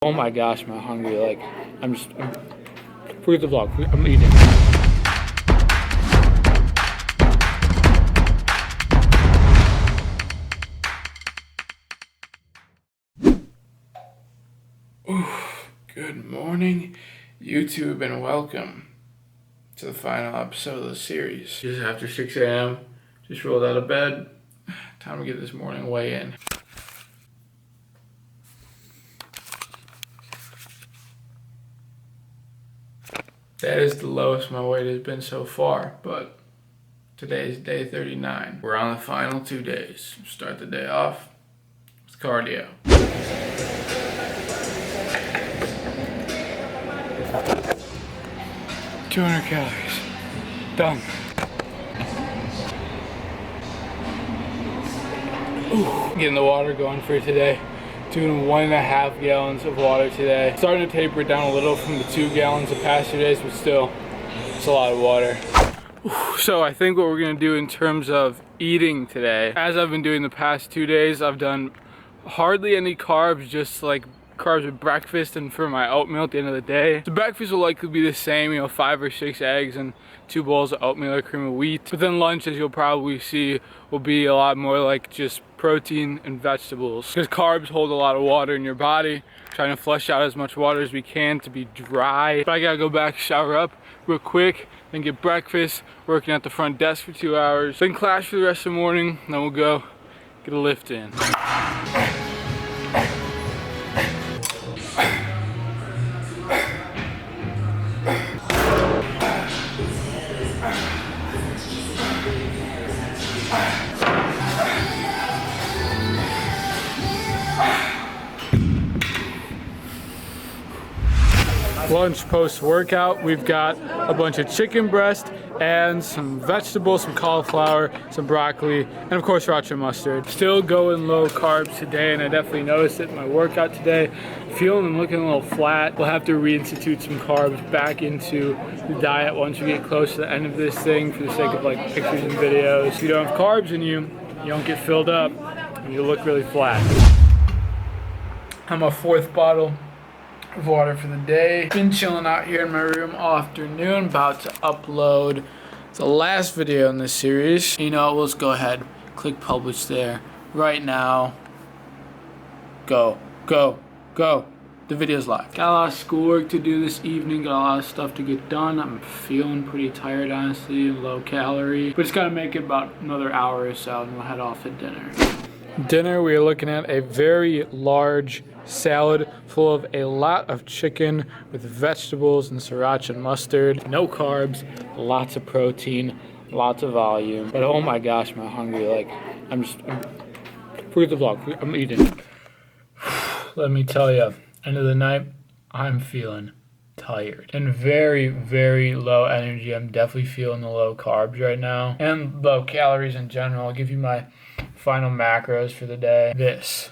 oh my gosh, am I hungry. Like, forget the vlog, I'm eating. Good morning, YouTube, and welcome to the final episode of the series. Just after 6 a.m., just rolled out of bed. Time to get this morning weigh in. That is the lowest my weight has been so far, but today is day 39. We're on the final 2 days. Start the day off with cardio. 200 calories. Done. Ooh. Getting the water going for today. Doing 1.5 gallons of water today. Starting to taper it down a little from the 2 gallons the past 2 days, but still, it's a lot of water. Ooh. So I think what we're gonna do in terms of eating today, as I've been doing the past 2 days, I've done hardly any carbs, just like carbs with breakfast and for my oatmeal at the end of the day. The breakfast will likely be the same, 5 or 6 eggs and 2 bowls of oatmeal or cream of wheat. But then lunch, as you'll probably see, will be a lot more like just protein and vegetables. Because carbs hold a lot of water in your body. Trying to flush out as much water as we can to be dry. But I gotta go back, shower up real quick, then get breakfast, working at the front desk for 2 hours, then class for the rest of the morning, then we'll go get a lift in. Lunch post-workout, we've got a bunch of chicken breast and some vegetables, some cauliflower, some broccoli, and of course sriracha mustard. Still going low carbs today, and I definitely noticed it in my workout today. Feeling and looking a little flat. We'll have to reinstitute some carbs back into the diet once we get close to the end of this thing for the sake of like pictures and videos. If you don't have carbs in you, you don't get filled up and you look really flat. I'm a 4th bottle of water for the day. Been chilling out here in my room all afternoon, about to upload the last video in this series. You know, let's go ahead, click publish there right now. Go, go, go. The video's live. Got a lot of schoolwork to do this evening, got a lot of stuff to get done. I'm feeling pretty tired, honestly, and low calorie. But just gotta make it about another hour or so and we'll head off to dinner. Dinner, we are looking at a very large salad full of a lot of chicken with vegetables and sriracha mustard. No carbs, lots of protein, lots of volume. But oh my gosh, am I hungry. Like, forget the vlog, I'm eating. Let me tell you, end of the night, I'm feeling tired and very, very low energy. I'm definitely feeling the low carbs right now and low calories in general. I'll give you my final macros for the day. This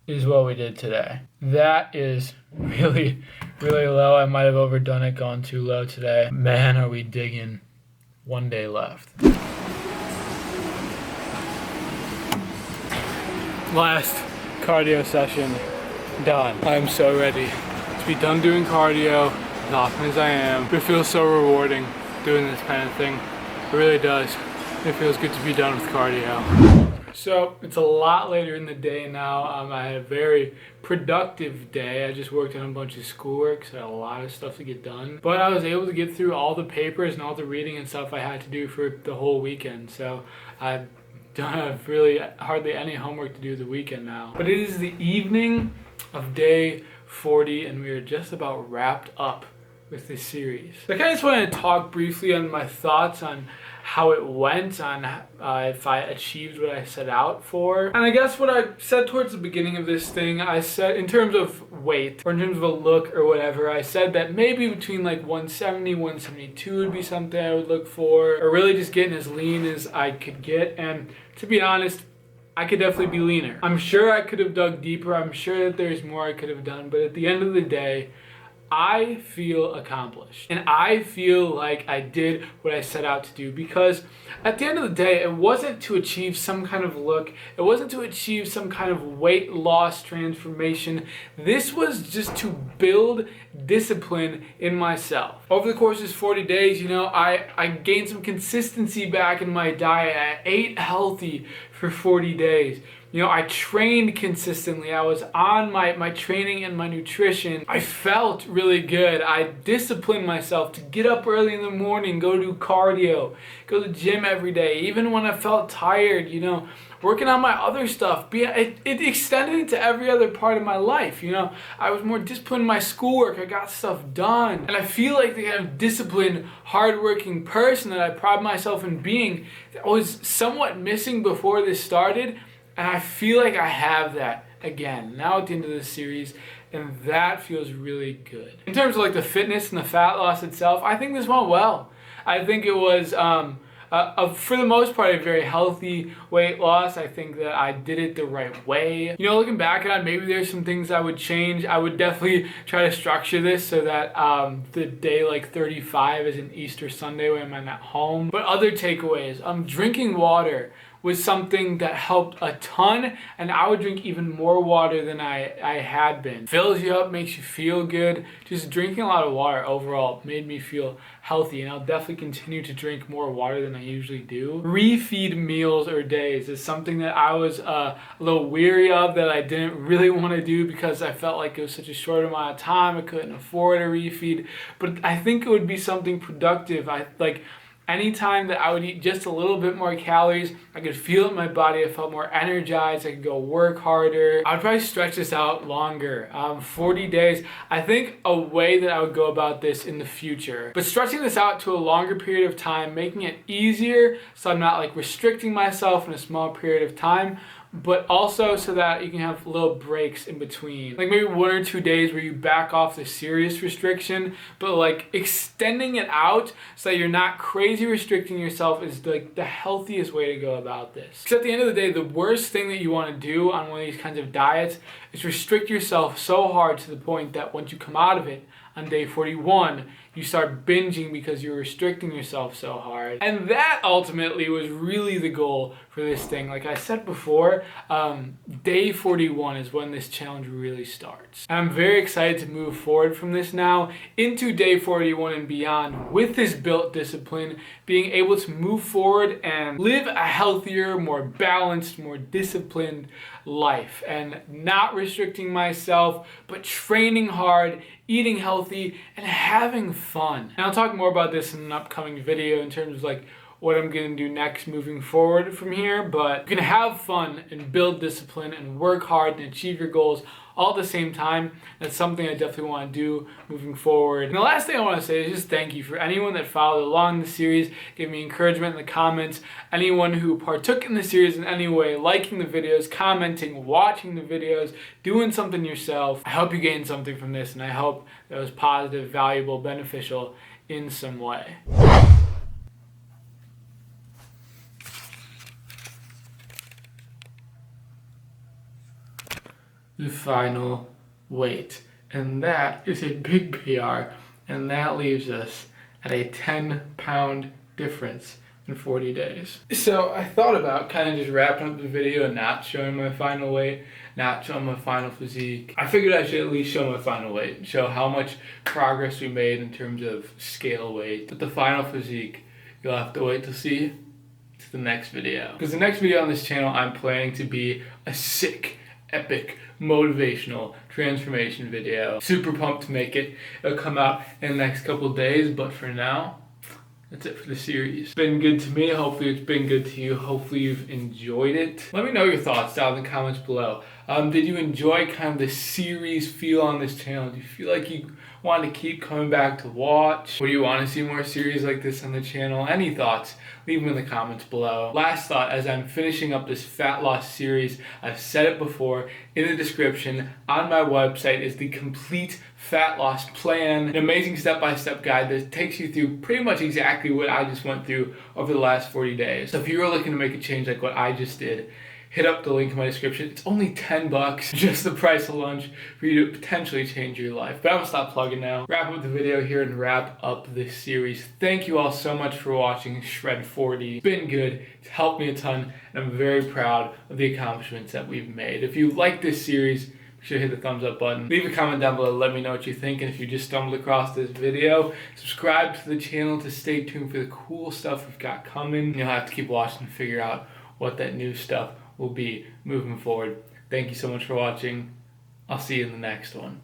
is what we did today. That is really, really low. I might have overdone it, gone too low today. Man, are we digging. 1 day left. Last cardio session done. I'm so ready to be done doing cardio as often as I am. It feels so rewarding doing this kind of thing. It really does. It feels good to be done with cardio. So it's a lot later in the day now. I had a very productive day. I just worked on a bunch of schoolwork, so I had a lot of stuff to get done. But I was able to get through all the papers and all the reading and stuff I had to do for the whole weekend. So I don't have really hardly any homework to do the weekend now. But it is the evening of day 40 and we are just about wrapped up with this series. So I kind of just wanted to talk briefly on my thoughts on how it went, on if I achieved what I set out for. And I guess what I said towards the beginning of this thing, I said in terms of weight or in terms of a look or whatever, I said that maybe between like 170, 172 would be something I would look for, or really just getting as lean as I could get. And to be honest, I could definitely be leaner. I'm sure I could have dug deeper. I'm sure that there's more I could have done, but at the end of the day, I feel accomplished and I feel like I did what I set out to do, because at the end of the day, it wasn't to achieve some kind of look, it wasn't to achieve some kind of weight loss transformation. This was just to build discipline in myself. Over the course of this 40 days, I gained some consistency back in my diet. I ate healthy for 40 days. I trained consistently. I was on my training and my nutrition. I felt really good. I disciplined myself to get up early in the morning, go do cardio, go to the gym every day, even when I felt tired, working on my other stuff. It extended into every other part of my life. I was more disciplined in my schoolwork. I got stuff done. And I feel like the kind of disciplined, hardworking person that I pride myself in being that was somewhat missing before this started. And I feel like I have that again now at the end of this series, and that feels really good. In terms of like the fitness and the fat loss itself, I think this went well. I think it was for the most part a very healthy weight loss. I think that I did it the right way. Looking back on it, maybe there's some things I would change. I would definitely try to structure this so that the day like 35 is an Easter Sunday when I'm at home. But other takeaways, drinking water was something that helped a ton, and I would drink even more water than I had been. Fills you up, makes you feel good. Just drinking a lot of water overall made me feel healthy, and I'll definitely continue to drink more water than I usually do. Refeed meals or days is something that I was a little weary of, that I didn't really want to do because I felt like it was such a short amount of time. I couldn't afford a refeed, but I think it would be something productive. Anytime that I would eat just a little bit more calories, I could feel it in my body. I felt more energized. I could go work harder. I would probably stretch this out longer. 40 days, I think a way that I would go about this in the future. But stretching this out to a longer period of time, making it easier so I'm not like restricting myself in a small period of time, but also so that you can have little breaks in between. Like maybe 1 or 2 days where you back off the serious restriction, but like extending it out so that you're not crazy restricting yourself is like the healthiest way to go about this. Because at the end of the day, the worst thing that you want to do on one of these kinds of diets is restrict yourself so hard to the point that once you come out of it on day 41, you start binging because you're restricting yourself so hard. And that ultimately was really the goal for this thing. Like I said before, day 41 is when this challenge really starts. And I'm very excited to move forward from this now into day 41 and beyond with this built discipline, being able to move forward and live a healthier, more balanced, more disciplined life, and not restricting myself, but training hard, eating healthy, and having fun. And I'll talk more about this in an upcoming video in terms of like what I'm gonna do next moving forward from here, but you can have fun and build discipline and work hard and achieve your goals all at the same time. That's something I definitely want to do moving forward. And the last thing I want to say is just thank you for anyone that followed along in the series, gave me encouragement in the comments, anyone who partook in the series in any way, liking the videos, commenting, watching the videos, doing something yourself. I hope you gained something from this, and I hope that was positive, valuable, beneficial in some way. The final weight, and that is a big PR, and that leaves us at a 10-pound difference in 40 days. So I thought about kind of just wrapping up the video and not showing my final weight, not showing my final physique. I figured I should at least show my final weight, show how much progress we made in terms of scale weight. But the final physique, you'll have to wait to see to the next video. Because the next video on this channel, I'm planning to be a sick, epic, motivational transformation video. Super pumped to make it. It'll come out in the next couple days, but for now, that's it for the series. It's been good to me. Hopefully it's been good to you. Hopefully you've enjoyed it. Let me know your thoughts down in the comments below. Did you enjoy kind of the series feel on this channel? Do you feel like you want to keep coming back to watch? Or do you want to see more series like this on the channel? Any thoughts? Leave them in the comments below. Last thought, as I'm finishing up this fat loss series, I've said it before, in the description on my website is the complete fat loss plan, an amazing step-by-step guide that takes you through pretty much exactly what I just went through over the last 40 days. So if you were looking to make a change like what I just did, hit up the link in my description. It's only $10, just the price of lunch for you to potentially change your life. But I'm gonna stop plugging now, wrap up the video here and wrap up this series. Thank you all so much for watching SHRED40. It's been good, it's helped me a ton, and I'm very proud of the accomplishments that we've made. If you like this series, make sure to hit the thumbs up button. Leave a comment down below, let me know what you think, and if you just stumbled across this video, subscribe to the channel to stay tuned for the cool stuff we've got coming. You'll have to keep watching to figure out what that new stuff will be moving forward. Thank you so much for watching. I'll see you in the next one.